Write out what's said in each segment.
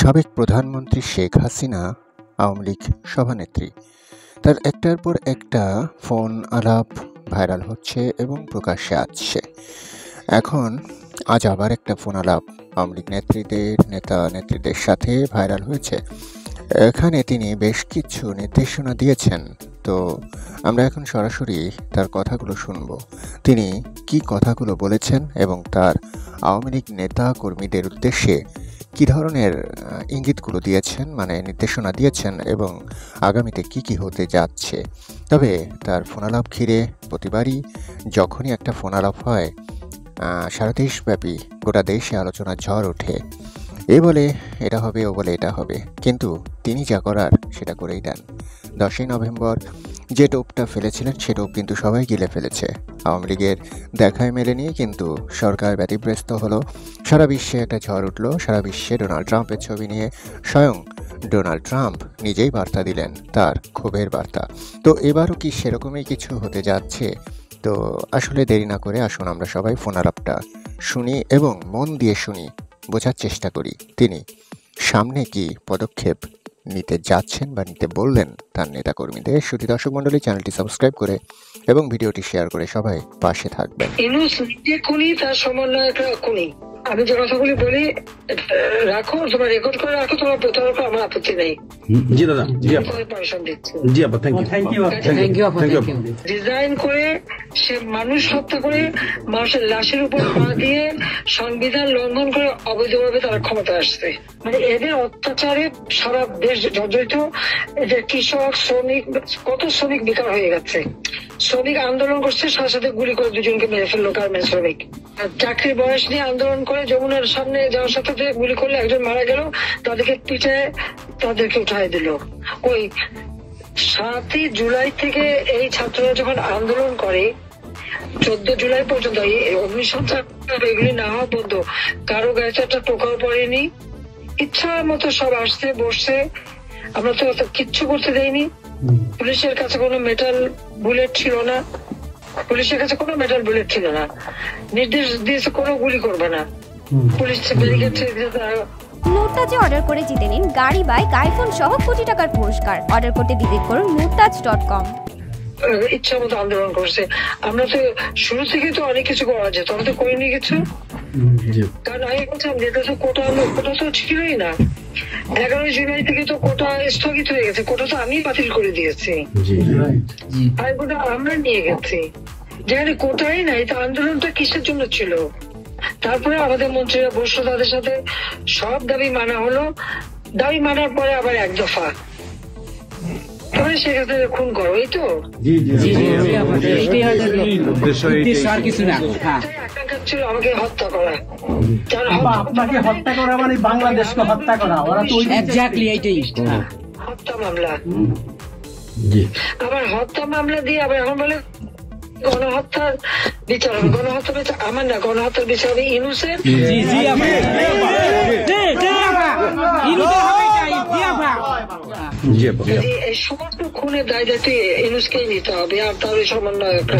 সাবেক প্রধানমন্ত্রী শেখ হাসিনা আওয়ামী লীগ সভানেত্রী, তার একটার পর একটা ফোন আলাপ ভাইরাল হচ্ছে এবং প্রকাশ্যে আসছে। এখন আজ আবার একটা ফোন আলাপ আওয়ামী লীগ নেত্রীদের সাথে ভাইরাল হয়েছে। এখানে তিনি বেশ কিছু নির্দেশনা দিয়েছেন। তো আমরা এখন সরাসরি তার কথাগুলো শুনব। তিনি কি কথাগুলো বলেছেন এবং তার আওয়ামী লীগ নেতা কর্মীদের উদ্দেশ্যে কী ধরনের ইঙ্গিতগুলো দিয়েছেন, মানে নির্দেশনা দিয়েছেন, এবং আগামীতে কি কি হতে যাচ্ছে। তবে তার ফোনালাপ ঘিরে প্রতিবারই যখনই একটা ফোনালাপ হয় সারা দেশব্যাপী গোটা দেশে আলোচনার ঝড় ওঠে। এ বলে এটা হবে, ও বলে এটা হবে, কিন্তু তিনি যা করার সেটা করেই দেন। 10ই নভেম্বর যে টোপটা ফেলেছিলেন সে টোপ কিন্তু সবাই গিলে ফেলেছে। আওয়ামী লীগের দেখায় মেলেনি, কিন্তু সরকার ব্যতিব্যস্ত হলো। সারা বিশ্বে একটা ঝড় উঠল। সারা বিশ্বে ডোনাল্ড ট্রাম্পের ছবি নিয়ে স্বয়ং ডোনাল্ড ট্রাম্প নিজেই বার্তা দিলেন, তার ক্ষোভের বার্তা। তো এবারও কি সেরকমই কিছু হতে যাচ্ছে? তো আসলে দেরি না করে আসুন আমরা সবাই ফোন আলাপটা শুনি এবং মন দিয়ে শুনি, বোঝার চেষ্টা করি তিনি সামনে কি পদক্ষেপ নিতে যাচ্ছেন বা নিতে বললেন তার নেতাকর্মীদের। শুধু দর্শক মণ্ডলী, চ্যানেলটি সাবস্ক্রাইব করে এবং ভিডিওটি শেয়ার করে সবাই পাশে থাকবেন। তার সমন্বয়করা খুনি। আমি যে কথাগুলি বলি রাখো, তোমরা রেকর্ড করে রাখো, তোমার প্রতারক আমার আপত্তি নেই। জি দাদা, জি আপা, থ্যাংক ইউ। ডিজাইন করে সে মানুষ হত্যা করে মানুষের লাশের উপর পা দিয়ে সংবিধান লঙ্ঘন করে অবৈধভাবে তারা ক্ষমতা আসছে। মানে এদের অত্যাচারে সারা দেশ জর্জরিত। এদের কৃষক, শ্রমিক, কত শ্রমিক বেকার হয়ে গেছে। শ্রমিক আন্দোলন করছে, সাথে সাথে গুলি করে দুজনকে মেরে ফেললো গার্মেন্টস শ্রমিক। চাকরির বয়স নিয়ে আন্দোলন করে যমুনার সামনে যাওয়ার সাথে গুলি করলে একজন মারা গেল, তাদেরকে পিঠে তাদেরকে উঠাই দিল। ওই 7ই জুলাই থেকে এই ছাত্ররা যখন আন্দোলন করে 14 জুলাই পর্যন্ত অগ্নিসংযোগ এগুলি না হওয়া পর্যন্ত কারো গায়ে একটা টোকাও পড়েনি। ইচ্ছা মতো সব আসছে বসছে, আমরা তো কিচ্ছু করতে দেয়নি। পুলিশের কাছে কোনো মেটাল বুলেট ছিল না, নির্দেশ দিয়েছে কোনো গুলি করবে না। পুলিশ মুরতাজে অর্ডার করে জিতে নিন গাড়ি, বাইক, আইফোন সহ কোটি টাকার পুরস্কার। অর্ডার করতে ভিজিট করুন murtaj.com। ইচ্ছা মতো আন্দোলন করছে। আমরা তো শুরু থেকে তো অনেক কিছু করা যেত, আমরা তো করিনি কিছু। কারণ আমি বলছিলাম যেটা তো কোটা তো ছিলই না। 11 জুলাই থেকে তো কোটা স্থগিত হয়ে গেছে। কোটা তো আমি বাতিল করে দিয়েছি, আর কোটা আমরা নিয়ে গেছি। যেখানে কোটাই নাই, তা আন্দোলনটা কিসের জন্য ছিল? তারপরে আমাদের মন্ত্রীরা বসলো, তাদের সাথে সব দাবি মানা হলো। দাবি মানার পরে আবার এক দফা তবে সেক্ষেত্রে খুন করো, এই তো ছিল আমাকে হত্যা করা। আপনাকে হত্যা করা মানে বাংলাদেশকে হত্যা করা। ওরা তো হত্যা মামলা, আবার হত্যা মামলা দিয়ে আবার এখন বলে গণহত্যার বিচার হবে। গণহত্যার বিচার আমার না, গণহত্যার বিচার হবে ইনুসের। এই সমস্ত খুনের দায় দায়িত্ব ইনুসকেই নিতে হবে, আর তার সমন্বয়করা।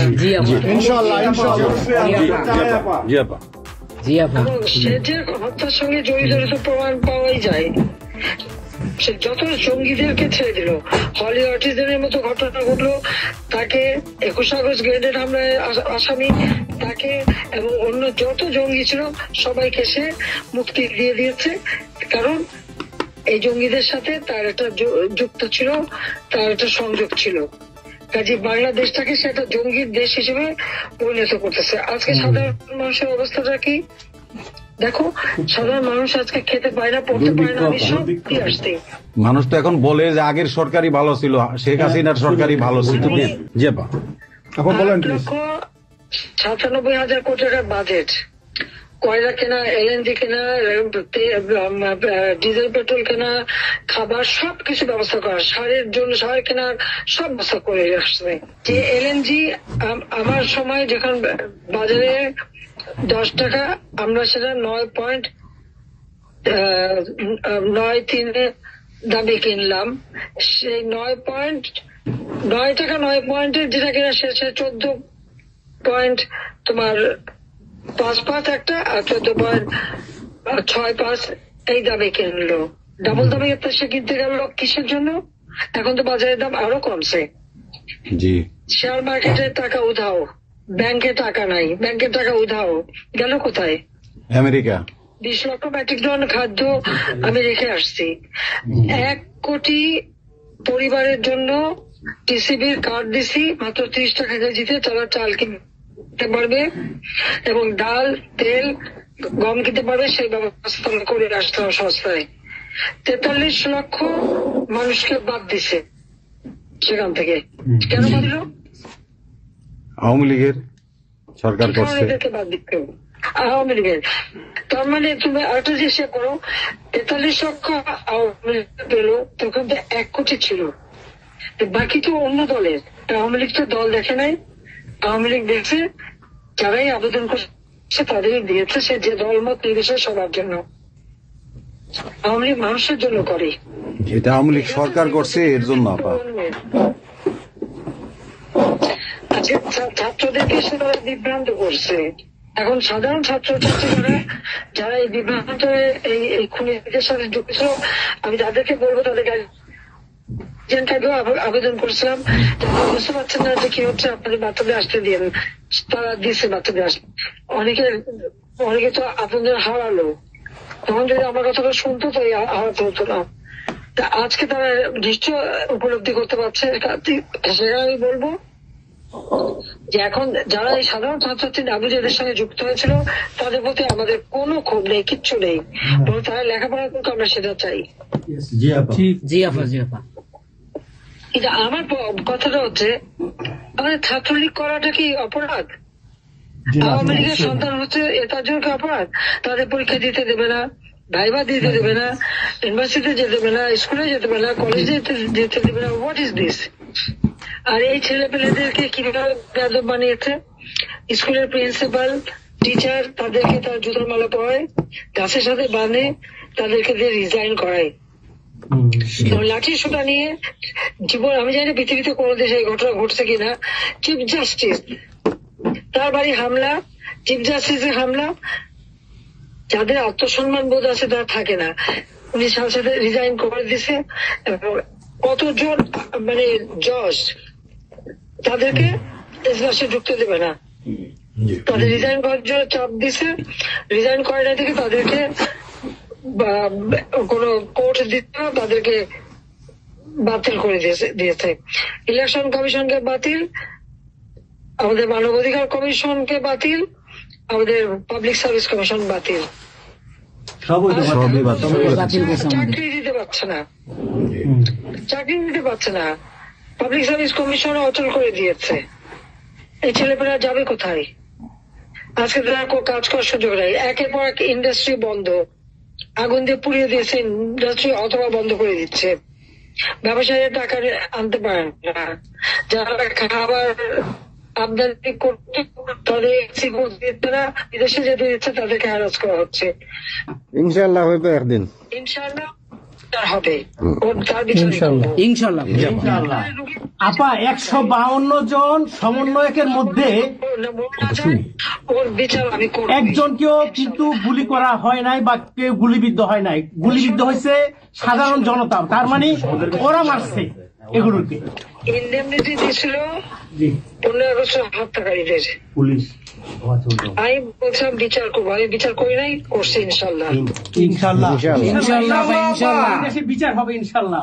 সে যে হত্যার সঙ্গে জড়িত প্রমাণ পাওয়াই যায়। সে যত জঙ্গিদেরকে ছেড়ে দিল, হলি আর্টিস্টদের মতো ঘটনা ঘটলো, তাকে 21 আগস্ট গ্রেনেড হামলায় আসামি তাকে এবং অন্য যত জঙ্গি ছিল সবাইকে সে মুক্তি দিয়ে দিয়েছে। কারণ এই জঙ্গিদের সাথে তার একটা যুক্ত ছিল, তার একটা সংযোগ ছিল। কাজে বাংলাদেশটাকে সে একটা জঙ্গির দেশ হিসেবে পরিণত করতেছে। আজকে সাধারণ মানুষের অবস্থাটা কি দেখো, সাধারণ মানুষ আজকে খেতে পায় না, পড়তে পারে না। মানুষ তো এখন বলে যে আগের সরকারই ভালো ছিল, শেখ হাসিনার সরকারই ভালো ছিল। 97,000 কোটি টাকার বাজেট, কয়লা কেনা, এলএনজি কেনা, ডিজেল পেট্রোল কেনা, খাবার সবকিছু ব্যবস্থা করা, সারের জন্য সার কেনার সব ব্যবস্থা করে আসছে। যে এলএনজি আমার সময় যখন বাজারে 10 টাকা, আমরা সেটা 9.93 দামে কিনলাম। সেই 9 টাকা 9 পয়েন্টের যেটা কিনা সে 14 পয়েন্ট তোমার 5 একটা, আর 14.65 এই দামে কিনলো। ডাবল দামে সে কিনতে গেল কিসের জন্য? এখন তো বাজারের দাম আরো কমছে। জি, শেয়ার মার্কেটের টাকা উধাও, ব্যাংকে টাকা নাই, ব্যাংকের টাকা উধাও, গেল কোথায়? আমেরিকা। 20 লক্ষ মেট্রিক টন খাদ্য আমি রেখে আসছি। 1 কোটি পরিবারের জন্য টিসিবির কার্ড দিছি, মাত্র 30 টাকা কেজিতে তারা চাল কিনতে পারবে এবং ডাল, তেল, গম কিনতে পারবে। সেই ব্যবস্থা করে আসতে হবে সস্তায়। 43 লক্ষ মানুষকে বাদ দিছে সেখান থেকে। কেন বাদ দিল? আওয়ামী লীগের সরকার করছে। এদেরকে বাদ দিতে হবে আওয়ামী লীগের। তার মানে তুমি আরেকটা জিনিস করো, 43 লক্ষ আওয়ামী লীগ পেল, তখন তো 1 কোটি ছিল, বাকি তো অন্য দলের। আওয়ামী লীগ তো দল দেখে নাই, আওয়ামী লীগ দেখছে যারাই আবেদন করছে তাদেরই দিয়েছে, সে যে দল মত নির্বিশেষে সবার জন্য। আওয়ামী লীগ মানুষের জন্য করে, এটা আওয়ামী লীগ সরকার করছে এর জন্য আপা। আজকে ছাত্রদেরকে সে তারা বিভ্রান্ত করছে। এখন সাধারণ ছাত্রছাত্রীরা যারা এই বিভ্রান্ত এই খুনিদের সাথে যুক্ত ছিল, আমি তাদেরকে বলবো তাদের আবেদন করেছিলাম, বুঝতে পারছেন না যে কি হচ্ছে, আপনাদের বাচ্চাদের আসতে দিন। তারা দিচ্ছে বাচ্চাদের আসতে। অনেকে তো আপনাদের হারালো, তখন যদি আমার কথাটা শুনতো তো হারাতে হতো না। তা আজকে তারা নিশ্চয় উপলব্ধি করতে পারছে। সেটা আমি বলবো যে এখন যারা এই সাধারণ ছাত্রছাত্রী নাবিজের সঙ্গে যুক্ত হয়েছিল তাদের প্রতি আমাদের কোনো ক্ষোভ নেই, কিচ্ছু নেই, বরং তারা লেখাপড়া করতে আমরা সেটা চাই। কিন্তু আমার কথাটা হচ্ছে, আমাদের ছাত্রলীগ করাটা কি অপরাধ? আওয়ামী লীগের সন্তান হচ্ছে তার জন্য কি অপরাধ? তাদের পরীক্ষা দিতে দেবে না, ভাইবা দিতে দেবে না, ইউনিভার্সিটিতে যেতে দেবে না, স্কুলে যেতে দেবে না, কলেজে যেতে দেবে না। What is this? আর এই ছেলে পেলেদেরকে কিভাবে বেয়াদব বানিয়েছে? স্কুলের প্রিন্সিপাল, টিচার তাদেরকে তার জুতোর মালা পরায়, গাছের সাথে বাঁধে, তাদেরকে দিয়ে রিজাইন করায়। লাঠি সোটা নিয়ে জীবন, আমি জানি না পৃথিবীতে কোনো দেশে এই ঘটনা ঘটছে কিনা। চিফ জাস্টিস তার বাড়ি হামলা, চিফ জাস্টিসের হামলা। যাদের আত্মসম্মান বোধ আছে তারা থাকে না, উনি সাথে সাথে রিজাইন করে দিছে। কতজন মানে জজ তাদেরকে এজলাসে ঢুকতে দেবে না, তাদের রিজাইন করার জন্য চাপ দিছে। রিজাইন করে না থেকে তাদেরকে কোনো কোর্ট দিতে না, তাদেরকে বাতিল করে দিয়েছে। ইলেকশন কমিশনকে বাতিল, আমাদের মানবাধিকার কমিশনকে বাতিল, আমাদের পাবলিক সার্ভিস কমিশন বাতিল। চাকরি দিতে পারছে না, চাকরি দিতে পারছে না। পাবলিক সার্ভিস কমিশন অচল করে দিয়েছে। এই ছেলেপেলেরা যাবে কোথায়? আজকে তারা কাজ করার সুযোগ নেই। একের পর এক ইন্ডাস্ট্রি বন্ধ, আগুন দিয়ে পুড়িয়ে দিয়েছে ইন্ডাস্ট্রি অথবা বন্ধ করে দিচ্ছে। ব্যবসায়ীরা টাকা আনতে পারে না, যারা খাবার আমদানি করতে তাদের বিদেশে যেতে দিচ্ছে তাদেরকে হ্যারাস করা হচ্ছে। ইনশাআল্লাহ হবে একদিন, ইনশাআল্লাহ হবে, ইনশাআল্লাহ। আপা 152 জন সমন্বয়কের মধ্যে ওর বিচার আমি করব। একজনকেও কিন্তু গুলি করা হয় নাই বা কেউ গুলিবিদ্ধ হয় নাই, গুলিবিদ্ধ হয়েছে সাধারণ জনতা। তার মানে ওরা মারছে এগুলোকে। ইন্ডেমনিটি দিয়েছিল 15 আগস্ট হত্যাকারীদের। পুলিশ আমি বলছিলাম বিচার করবো, আমি বিচার করি নাই, করছি ইনশাল্লাহ। ইনশাআল্লাহ দেশে বিচার হবে ইনশাআল্লাহ।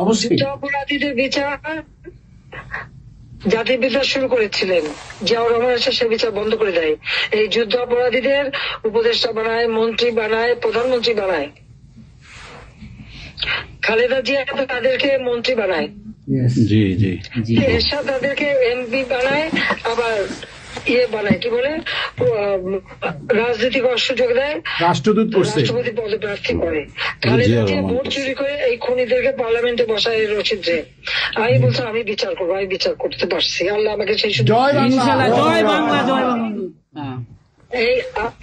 অবশ্যই অপরাধীদের বিচার জাতির বিচার শুরু করেছিলেন জিয়াউর রহমান, এসে সে বিচার বন্ধ করে দেয়। এই যুদ্ধ অপরাধীদের উপদেষ্টা বানায়, মন্ত্রী বানায়, প্রধানমন্ত্রী বানায়। খালেদা জিয়া তাদেরকে মন্ত্রী বানায়, জি জি, এরশাদ তাদেরকে এমপি বানায়, আবার বানায় কি বলে রাজনীতি করার সুযোগ দেয়, রাষ্ট্রদূত করছে, রাষ্ট্রপতি পদে প্রার্থী করে। খালেদা জিয়া ভোট চুরি করে এই খুনিদেরকে পার্লামেন্টে বসায় রচিত যে। আমি বলছি আমি বিচার করবো, আমি বিচার করতে পারছি, আল্লাহ আমাকে সেই সুযোগ।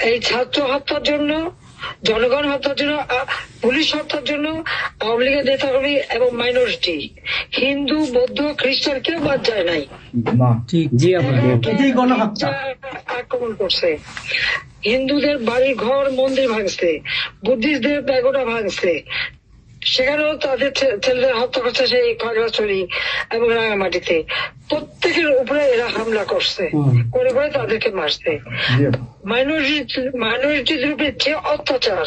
এই ছাত্র হত্যার জন্য, জনগণ হত্যার জন্য, পুলিশ হত্যার জন্য আওয়ামী লীগের নেতাকর্মী এবং মাইনরিটি, হিন্দু, বৌদ্ধ, খ্রিস্টান কেউ বাদ যায় নাই। আক্রমণ করছে, হিন্দুদের বাড়ি ঘর মন্দির ভাঙছে, বুদ্ধিস্টদের প্যাগোডা ভাঙছে, সেখানেও তাদের ছেলেদের হত্যা করছে সেই খাগড়াছড়ি এবং রাঙামাটিতে। প্রত্যেকের উপরে এরা হামলা করছে, করে করে তাদেরকে মারছে। মাইনরিটিদের উপরে যে অত্যাচার,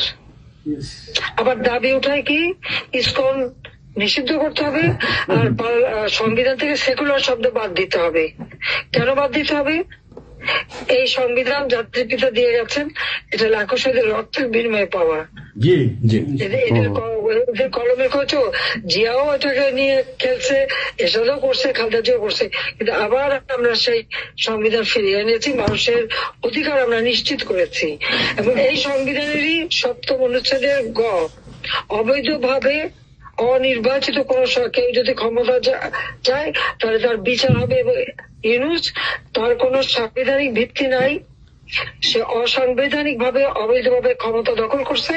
আবার দাবি উঠায় কি ইসকন নিষিদ্ধ করতে হবে আর সংবিধান থেকে সেকুলার শব্দ বাদ দিতে হবে। কেন বাদ দিতে হবে? এই সংবিধান জাতির পিতা দিয়ে গেছেন, এটা লাখো শহীদের রক্তের বিনিময়ে পাওয়া। এদের কলমের খোঁজ জিয়াও এটাকে নিয়ে খেলছে, এসবও করছে, খালেদা জিয়াও করছে, কিন্তু আবার আমরা সেই সংবিধান ফিরিয়ে এনেছি, মানুষের অধিকার আমরা নিশ্চিত করেছি। এবং এই সংবিধানেরই ৭ম অনুচ্ছেদের গ, অবৈধভাবে অনির্বাচিত কোন কেউ যদি ক্ষমতা চায় তাহলে তার বিচার হবে। এবং ইউনূস, তার কোন সাংবিধানিক ভিত্তি নাই, সে অসাংবিধানিক ভাবে অবৈধভাবে ক্ষমতা দখল করছে।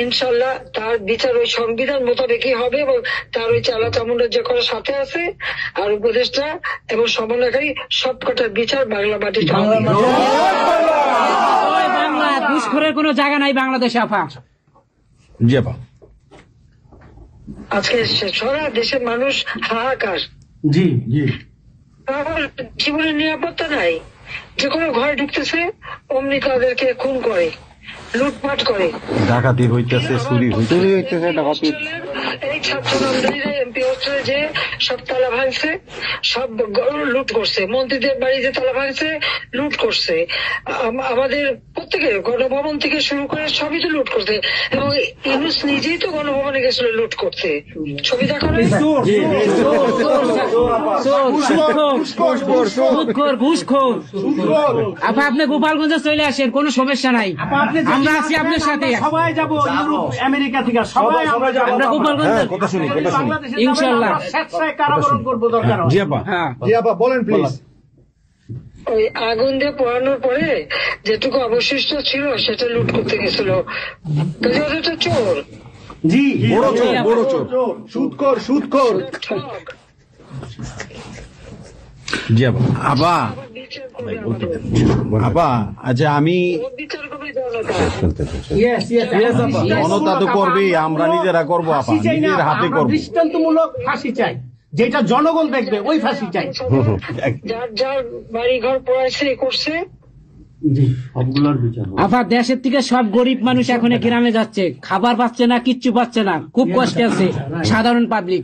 ইনশাল্লাহ তার বিচার ওই সংবিধান মোতাবেকই হবে এবং তার ওই চালা চামুন্ডার যে করার সাথে আছে আর উপদেষ্টা এবং সমন্বয়কারী সবকটার বিচার বাংলা মাটিতে হবে। ঘুষখোরের কোনো জায়গা নাই বাংলাদেশে আপা। জি আপা। আজকে সারা দেশের মানুষ হাহাকার, জি জি, জীবনের নিরাপত্তা নাই। যে কোনো ঘরে ঢুকতেছে অমনি তাদেরকে খুন করে, লুটপাট করে, ডাকাতি হইতেছে, চুরি হইতেছে, ডাকাতি। এই ছাত্র নামদারিরা এমপি হোস্টেলে যে সব তালা ভাঙছে, সব লুট করছে, মন্ত্রীদের বাড়িতে তালা ভাঙছে, লুট করছে, আমাদের প্রত্যেকের গণভবন থেকে শুরু করে সবই তো লুট করছে। এবং ইউনূস নিজেই তো গণভবনে গেছিল লুট করতে, ছবি দেখা নাই? আপা আপনি গোপালগঞ্জে চলে আসেন, কোনো সমস্যা নাই, আমরা আছি আপনার সাথে। সবাই যাবো ইউরোপ আমেরিকা থেকে, সবাই আমরা যাবো। আমরা গোপালগঞ্জে ইনশাআল্লাহ স্বেচ্ছায় কারাবরণ করবো দরকার। জি আপা। হ্যাঁ জি আপা, বলেন প্লিজ। ওই আগুন দিয়ে পোড়ানোর পরে যেটুকু অবশিষ্ট ছিল সেটা লুট করতে গেছিল, ওটা চোর। জি, বড় চোর, বড় চোর, সুদখোর, সুদখোর। ঠক। জি আপা। আপা, বিচার করবে আমাদের। আপা আচ্ছা, আমি বিচার করবে জনতা। জনতা তো করবেই, আমরা নিজেরা করবো আপা, ফাঁসি চাই না, নিজের হাতে আমরা করবো। দৃষ্টান্তমূলক ফাঁসি চাই, যেটা জনগণ দেখবে, ওই ফাঁসি চাই। যার যার বাড়ি ঘর পড়াইছে করছে, আপা দেশের থেকে সব গরিব মানুষ এখন গ্রামে যাচ্ছে, খাবার পাচ্ছে না, কিচ্ছু পাচ্ছে না, খুব কষ্টে আছে সাধারণ পাবলিক,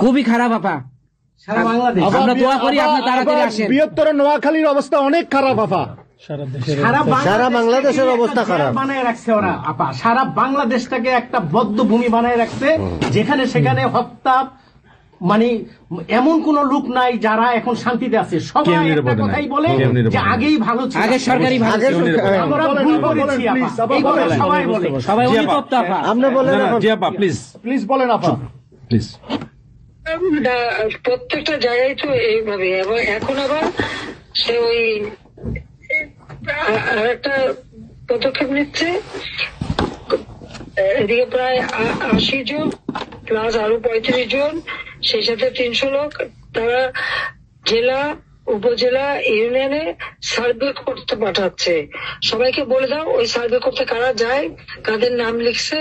খুবই খারাপ আপা। আমরা দোয়া করি আপনি তাড়াতাড়ি আসেন। বৃহত্তর নোয়াখালীর অবস্থা অনেক খারাপ আপা। সারা বাংলাদেশের অবস্থা খারাপ বানায় রাখছে ওরা আপা, সারা বাংলাদেশটাকে একটা বদ্ধ ভূমি বানায় রাখছে, যেখানে সেখানে হত্যা, মানে এমন কোন লোক নাই যারা এখন শান্তিতে আছে। সবাই একটা কথাই বলে যে আগেই ভালো ছিল, আগে সরকারি ভালো ছিল। আমরা ভুল করেছি আপা, এই কথা সবাই বলে, সবাই অনুতপ্ত আপা। আপনি বলেন। জি আপা, প্লিজ প্লিজ বলেন আপা, প্লিজ। প্রত্যেকটা জায়গায় তো এইভাবে। এবং এখন আবার সে ওই একটা পদক্ষেপ নিচ্ছে, এদিকে প্রায় 80 জন প্লাস আরো 35 জন, সেই সাথে 300 লোক, তারা জেলা উপজেলা ইউনিয়নে সার্ভে করতে পাঠাচ্ছে। সবাইকে বলে দাও ওই সার্ভে করতে কারা যায়, কাদের নাম লিখছে,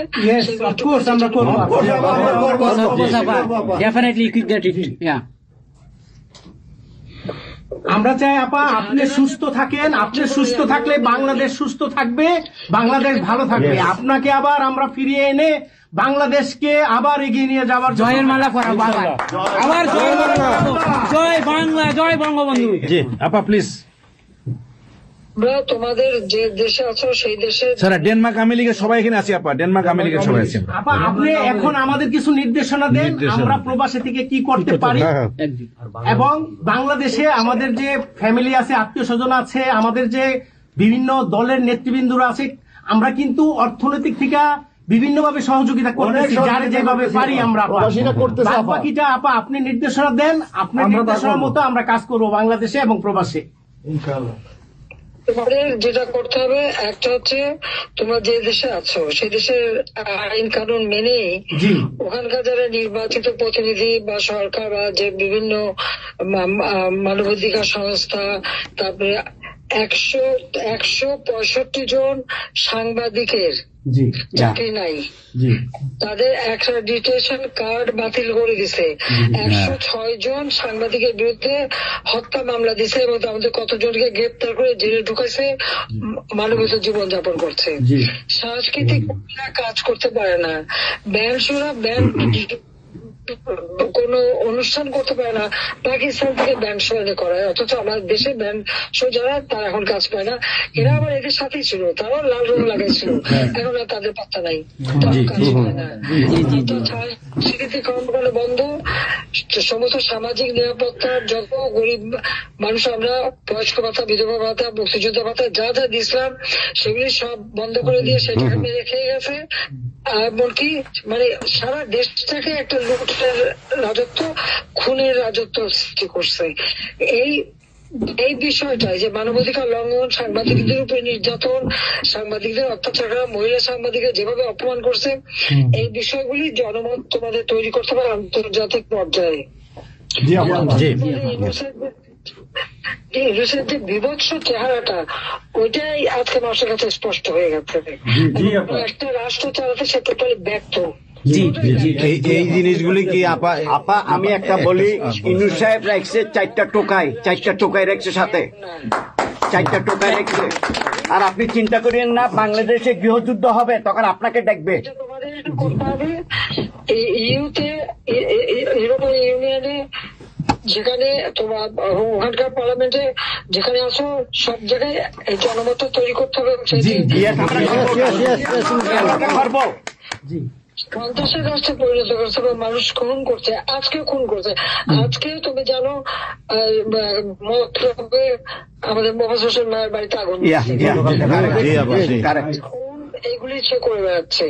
আমরা করবো। Definitely quick get it. Yeah. আমরা চাই আপা আপনি সুস্থ থাকেন, আপনি সুস্থ থাকলে বাংলাদেশ সুস্থ থাকবে, বাংলাদেশ ভালো থাকবে। আপনাকে আবার আমরা ফিরিয়ে এনে বাংলাদেশকে আবার এগিয়ে নিয়ে যাওয়ার জয়ের মালা করা বাবা, আবার জয়ের মালা করাবো। জয় বাংলা, জয় বঙ্গবন্ধু। জি আপা প্লিজ। আমরা তোমাদের যে দেশে আছো সেই দেশে স্যার, ডেনমার্ক আমেরিকা সবাই এখানে আছি আপা, ডেনমার্ক আমেরিকা সবাই আছি। আপা আপনি এখন আমাদের কিছু নির্দেশনা দেন, আমরা প্রবাসী থেকে কি করতে পারি, এবং বাংলাদেশে আমাদের যে ফ্যামিলি আছে, আত্মীয় স্বজন আছে, আমাদের যে বিভিন্ন দলের নেতৃবৃন্দরা আছে, আমরা কিন্তু অর্থনৈতিক থেকে বিভিন্ন ভাবে সহযোগিতা করতেছি, যার যেভাবে পারি আমরা। বাকিটা আপা আপনি নির্দেশনা দেন, আপনার নির্দেশনার মতো আমরা কাজ করবো বাংলাদেশে এবং প্রবাসে। তোমাদের যেটা করতে হবে, একটা হচ্ছে তোমরা যে দেশে আছো সেই দেশের আইন কানুন মেনে ওখানকার যারা নির্বাচিত প্রতিনিধি বা সরকার বা যে বিভিন্ন মানবাধিকার সংস্থা, তারপরে 165 জন সাংবাদিকের জি চাকরি নাই, জি তাদের অ্যাক্রেডিটেশন কার্ড বাতিল করে দিছে। 106 জন সাংবাদিকের বিরুদ্ধে হত্যা মামলা দিছে এবং আমাদের কতজনকে গ্রেপ্তার করে জেলে ঢুকাইছে, মানবিত জীবন যাপন করছে। সাংস্কৃতিক কাজ করতে পারে না, ব্যান্ড শোরা ব্যান্ড কোন অনুষ্ঠান করতে পারে না, পাকিস্তান থেকে ব্যান্ড শো এনে করায়, অথচ আমাদের দেশে ব্যান্ড শো যারা তারা এখন কাজ পায় না। এরা আবার এদের সাথেই ছিল, তারাও লাল রং লাগাইছিল, এখন আর তাদের পাত্তা নাই, তারাও কাজ পায় না। স্বীকৃতি কর্মকাণ্ড বন্ধ, সমস্ত সামাজিক নিরাপত্তার যত গরিব মানুষ আমরা বয়স্ক ভাতা, বিধবা ভাতা, মুক্তিযোদ্ধা ভাতা যা যা দিয়েছিলাম সেগুলি সব বন্ধ করে দিয়ে সেটা মেরে খেয়ে গেছে। এমনকি মানে সারা দেশটাকে একটা লুটের রাজত্ব, খুনের রাজত্ব সৃষ্টি করছে। এই বিষয়টাই যে মানবাধিকার লঙ্ঘন, সাংবাদিকদের উপরে নির্যাতন, সাংবাদিকদের অত্যাচার করা, মহিলা সাংবাদিকদের যেভাবে অপমান করছে, এই বিষয়গুলি জনমত তোমাদের তৈরি করতে পারে আন্তর্জাতিক পর্যায়ে। ইংলিশের যে বিভৎস চেহারাটা, ওইটাই আজকে মানুষের কাছে স্পষ্ট হয়ে গেছে। একটা রাষ্ট্র চালাতে সে টোটালি ব্যর্থ। এই জিনিসগুলি কি আপা আমি একটা বলি, ইউনূস সাহেব রাখছে 4টা টোকাই রাখছে, সাথে 4টা টোকাই রাখছে। আর আপনি চিন্তা করেন না বাংলাদেশে গৃহযুদ্ধ হবে তখন আপনাকে দেখবে। তোমাদের করতে হবে ইউরোপীয় ইউনিয়নে, যেখানে তোমার ওখানকার পার্লামেন্টে যেখানে আসো, সব জায়গায় এই জনমত তৈরি করতে হবে। সন্ত্রাসের রাষ্ট্রে পরিণত করছে, মানুষ খুন করছে, আজকে খুন করছে। আজকে তুমি জানো আমাদের মোহাম্মদ হোসেন মায়ের বাড়িতে আগুন, এইগুলি সে করে বেড়াচ্ছে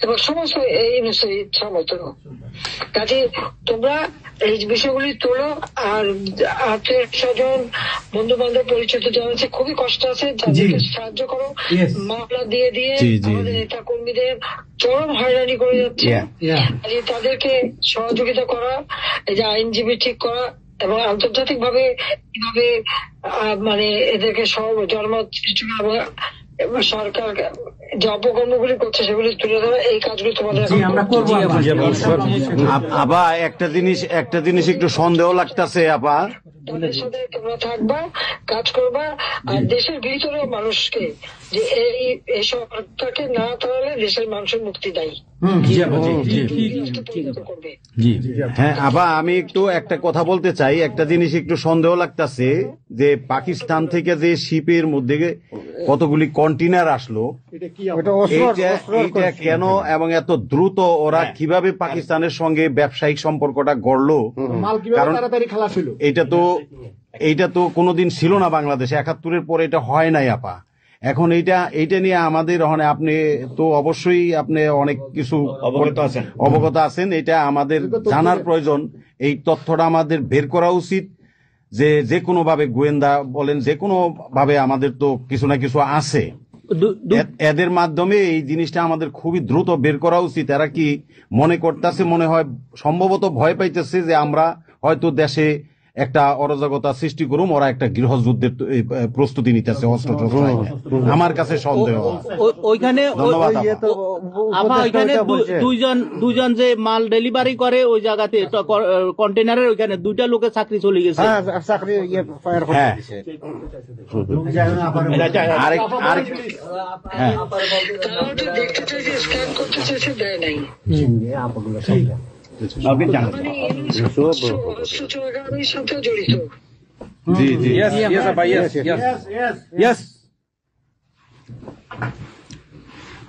এবং সমস্ত এই ইচ্ছা মতো। কাজে তোমরা এই বিষয়গুলি তোলো, আর আত্মীয় স্বজন, বন্ধু বান্ধব, পরিচিত জানাচ্ছে খুবই কষ্ট আছে, তাদেরকে সাহায্য করো। মামলা দিয়ে আমাদের নেতা কর্মীদের চরম হয়রানি করে যাচ্ছে, তাদেরকে সহযোগিতা করা, এই যে আইনজীবী ঠিক করা এবং আন্তর্জাতিক ভাবে কিভাবে মানে এদেরকে জনমত সৃষ্টি করা, সরকার যে অপকর্মগুলি করছে সেগুলি তুলে ধরা, এই কাজগুলি তোমাদের আমরা করবো। আপা একটা জিনিস একটু সন্দেহ লাগতেছে আপা, তাদের সাথে তোমরা থাকবা, কাজ করবা, আর দেশের ভিতরে মানুষকে যে এই সরকারকে না তাহলে দেশের মানুষের মুক্তি দেয়। হ্যাঁ আপা, আমি একটু একটা কথা বলতে চাই। একটা জিনিস একটু সন্দেহ লাগতেছে যে পাকিস্তান থেকে যে শিপের মধ্যে কতগুলি কন্টেনার আসলো, এইটা কেন এবং এত দ্রুত ওরা কিভাবে পাকিস্তানের সঙ্গে ব্যবসায়িক সম্পর্কটা গড়লো? কারণ এইটা তো কোনোদিন ছিল না বাংলাদেশে, 71-এর পরে এটা হয় নাই আপা। এখন এইটা নিয়ে আমাদের আপনি তো অবশ্যই আপনি অনেক কিছু অবগত আছেন, এটা আমাদের জানার প্রয়োজন। এই তথ্যটা আমাদের বের করা উচিত যে কোনো ভাবে, গোয়েন্দা বলেন, যে কোনো ভাবে আমাদের তো কিছু না কিছু আছে, এদের মাধ্যমে এই জিনিসটা আমাদের খুবই দ্রুত বের করা উচিত। এরা কি মনে করতেছে, মনে হয় সম্ভবত ভয় পাইতেছে যে আমরা হয়তো দেশে একটা অরাজকতা সৃষ্টি করুম, ওরা একটা গৃহযুদ্ধের প্রস্তুতি নিতেছে অস্ত্র। আমার কাছে সন্দেহ। ওইখানে দুইজন যে মাল ডেলিভারি করে ওই জায়গাতে কন্টেনারের ওইখানে 2টা লোকের চাকরি চলে গেছে। দেখতে চাই যে স্ক্যান করতে চাইছে, দেয় নাই। সাথে জড়িত।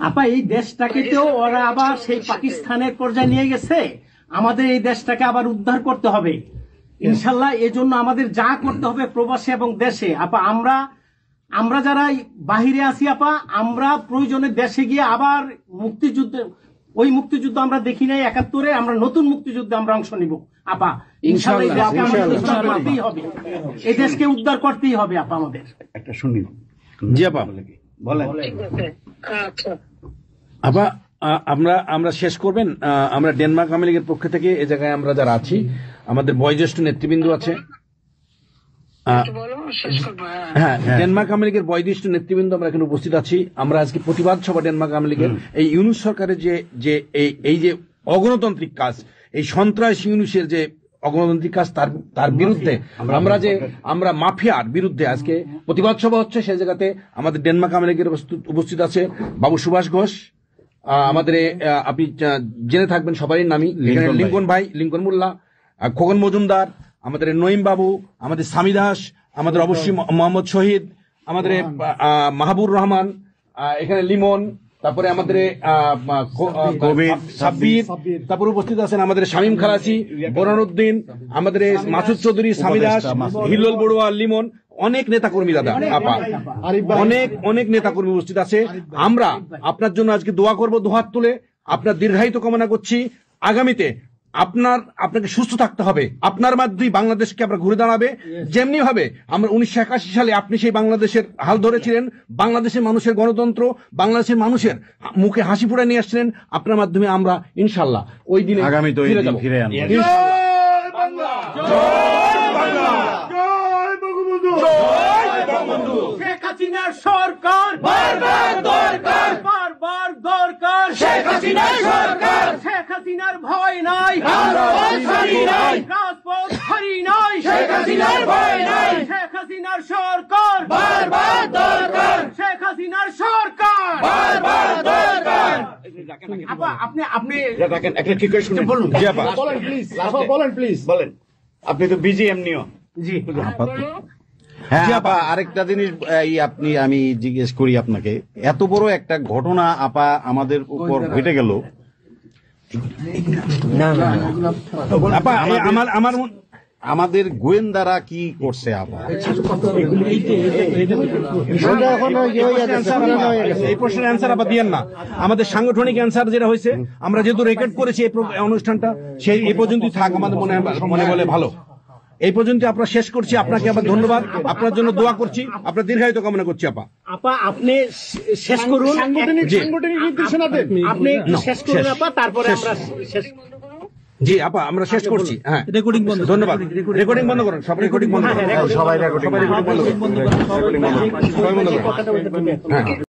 আপা এই দেশটাকে তো ওরা আবার সেই পাকিস্তানের পর্যায়ে নিয়ে গেছে, আমাদের এই দেশটাকে আবার উদ্ধার করতে হবে ইনশাল্লাহ। এজন্য আমাদের যা করতে হবে প্রবাসী এবং দেশে, আপা আমরা যারা বাহিরে আছি আপা, আমরা প্রয়োজনে দেশে গিয়ে আবার ওই মুক্তিযুদ্ধ আমরা দেখি নাই 71-এ, আমরা নতুন মুক্তিযুদ্ধে আমরা অংশ নিব আপা ইনশাল্লাহ। এই দেশকে উদ্ধার করতেই হবে আপা আমাদের। একটা শুনি। জি আপা বলেন। আপা আমরা শেষ করবেন। আমরা ডেনমার্ক আওয়ামী লীগের পক্ষ থেকে এ জায়গায় আমরা যারা আছি, আমাদের বয়োজ্যেষ্ঠ নেতৃবৃন্দ আছে, বলো, শেষ করবো। হ্যাঁ, ডেনমার্ক আওয়ামী লীগের বয়োজ্যেষ্ঠ নেতৃবৃন্দ আমরা এখানে উপস্থিত আছি। আমরা আজকে প্রতিবাদ সভা ডেনমার্ক আওয়ামী লীগের এই ইউনূস সরকারের এই যে অগণতান্ত্রিক কাজ, এই সন্ত্রাস ইউনূসের যে অগণতান্ত্রিক কাজ, তার বিরুদ্ধে আমরা মাফিয়ার বিরুদ্ধে আজকে প্রতিবাদ সভা হচ্ছে। সেই জায়গাতে আমাদের ডেনমার্ক আওয়ামী লীগের উপস্থিত আছে বাবু সুভাষ ঘোষ, আমাদের আপনি জেনে থাকবেন সবারই নামই, লিঙ্কন ভাই, লিঙ্কন মোল্লা, খোকন মজুমদার, আমাদের নঈম বাবু, আমাদের সামি দাস, আমাদের অবশ্যই মোহাম্মদ শহীদ, আমাদের মাহবুর রহমান, এখানে লিমন, তারপরে আমাদের সাব্বির, তারপরে উপস্থিত আছেন আমাদের শামীম খালাসি, বোরহানউদ্দিন, আমাদের মাসুদ চৌধুরী, সামি দাস, হিল্লোল বড়ুয়া, লিমন, অনেক নেতাকর্মী দাদা আপা, অনেক নেতাকর্মী উপস্থিত আছে। আমরা আপনার জন্য আজকে দোয়া করব, দুহাত তুলে আপনার দীর্ঘায়িত কামনা করছি। আগামীতে আপনাকে সুস্থ থাকতে হবে, আপনার মাধ্যমেই বাংলাদেশকে আমরা ঘুরে দাঁড়াবে। যেমনি ভাবে আমরা 1981 সালে আপনি সেই বাংলাদেশের হাল ধরেছিলেন, বাংলাদেশের মানুষের গণতন্ত্র, বাংলাদেশের মানুষের মুখে হাসি ফুটায় নিয়ে আসছিলেন, আপনার মাধ্যমে আমরা ইনশাল্লাহ ওই দিনে আগামীতে ওই দিন ফিরে আনবো। শেখ হাসিনার সরকার বারবার দরকার, বারবার দরকার। শেখ হাসিনার সরকার, শেখ হাসিনার ভয় নাই, রাজপথ ছাড়ি নাই, রাজপথ ছাড়ি নাই। শেখ হাসিনার ভয় নাই, শেখ হাসিনার সরকার বারবার দরকার, শেখ হাসিনার সরকার বারবার দরকার। আপা আপনি দেখেন একটা ঠিক করে শুনুন, বলুন বলেন প্লিজ বলেন। আপনি তো বিজি এমনিও। জি হ্যাঁ আপা, আরেকটা জিনিস আমি জিজ্ঞেস করি আপনাকে, এত বড় একটা ঘটনা আপা আমাদের উপর ঘটে গেল, আপা আমাদের গোয়েন্দারা কি করছে আপা? এই প্রশ্নের অ্যান্সার আপা দিয়েন না, আমাদের সাংগঠনিক অ্যান্সার যেটা হয়েছে, আমরা যেহেতু রেকর্ড করেছি এই অনুষ্ঠানটা, সেই এই পর্যন্তই থাক, আমাদের মনে বলে ভালো। এই পর্যন্ত আপনারা শেষ করছি। আপনাকে আবার ধন্যবাদ, আপনার জন্য দোয়া করছি, আপনার দীর্ঘায়িত কামনা করছি। আপা আপনি শেষ করুন, সাংগঠনিক নির্দেশনা দেন, আপনি শেষ করুন আপা, তারপরে আমরা শেষ। জি আপা, আমরা শেষ করছি। হ্যাঁ, রেকর্ডিং বন্ধ, ধন্যবাদ। রেকর্ডিং বন্ধ করুন, সব রেকর্ডিং বন্ধ করুন, সবাই রেকর্ডিং বন্ধ করুন, সবাই বন্ধ করুন। হ্যাঁ।